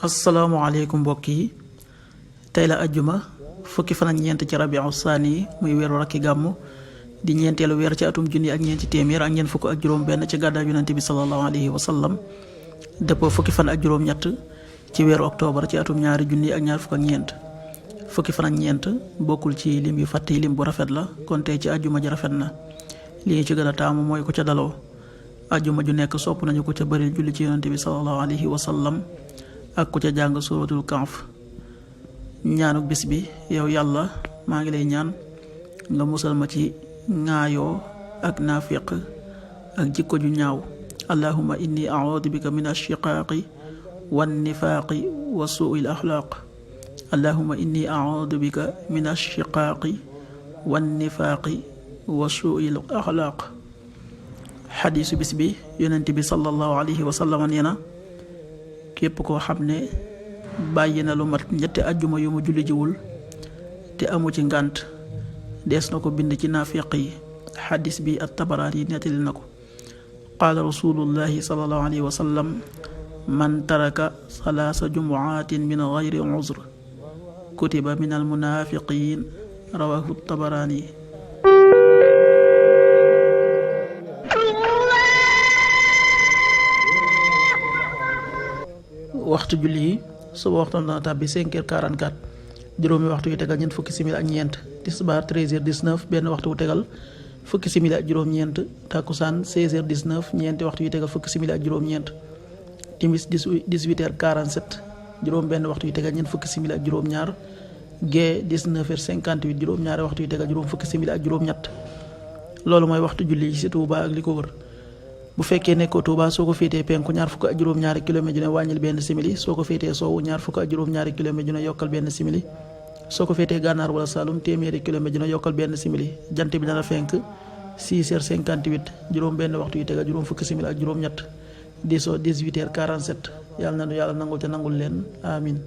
asalaamaaleykum mbokk yi tey la ajjuma fukki fan ak ñeent ci rabiu saani muy weeru rakki gàmmu di ñeenteelu weer ci atum junni ak ñeenti téeméer ak ñeent fukk ak juróom benn ci gàddaay yonente bi sallallahu alayhi wa sallam dëppoo fukki fan ak juróom ñett ci weeru octobre ci atum ñaari junni ak ñaar fukk ak ñeent fukki fan ak ñeent bokkul ci lim yu fàtte yi lim bu rafet la kon tey ci ajjuma ji rafet na li ñu ci gën a taamu mooy ku ca daloo ajjuma ju nekk sopp nañu ko ca bëri julli ci yonente bi sallallahu alayhi wa sallam ak ku ca jàng suratul Kahf. ñaanuk bis bi yow yàlla maa ngi lay ñaan nga musal ma ci ŋaayoo ak naafiq ak jikko ju ñaaw allahumma inni a'uudu bika min ash-shiqaaqi wan nifaaqi wa suu'il axlaaq allahumma inni a'uudu bika min ash-shiqaaqi wan nifaaqi wa suu'il axlaaq. xadiisu bis bi yonent bi sallallahu alayhi wa sallam nee na képp koo xam ne bàyyi na lu mat ñetti ajjuma yu mu julli jiwul te amu ci ngànt dees na ko bind ci naafiq yi. xadis bi at-Tabaraani yi nettali na ko. qaala rasulullahi sallallahu alayhi wa sallam man taraka salaasa jumuaatin min gayri uzr kutiba min almunaafiqiin rawahu at-Tabaraani. waxtu julli yi suba waxtaan dana tàbbi 5h44 juróomi waxtu yu tegal ñeent fukki simili ak ñeent tisbaar 13h19 benn waxtu wu tegal fukki simili ak juróom-ñeent takkusaan 16h19 ñeenti waxtu yu tegal fukki simili ak juróom-ñeent timis 18h47 juróom benn waxtu yu tegal ñeent fukki simili ak juróom-ñaar gee 19h58 juróom-ñaari waxtu yu tegal juróom fukki simili ak juróom-ñett. loolu mooy waxtu julli yi ci Touba ak li ko wër. bu fekkee nekkoo Touba soo ko féetee penku ñaar fukk ak juróom-ñaari kilomètre ju ne wàññil benn simili soo ko féetee soowu ñaar fukk ak juróom-ñaari kilomètre ju ne yokkal benn simili soo ko féetee gànnaar wala Saloum téeméeri kilomètre ju ne yokkal benn simili jant bi dana fenk 6h58 juróom benn waxtu yu tegal juróom fukki simili ak juróom-ñett di soo 18h47 yàlla na nu yàlla nangul te nangul leen amin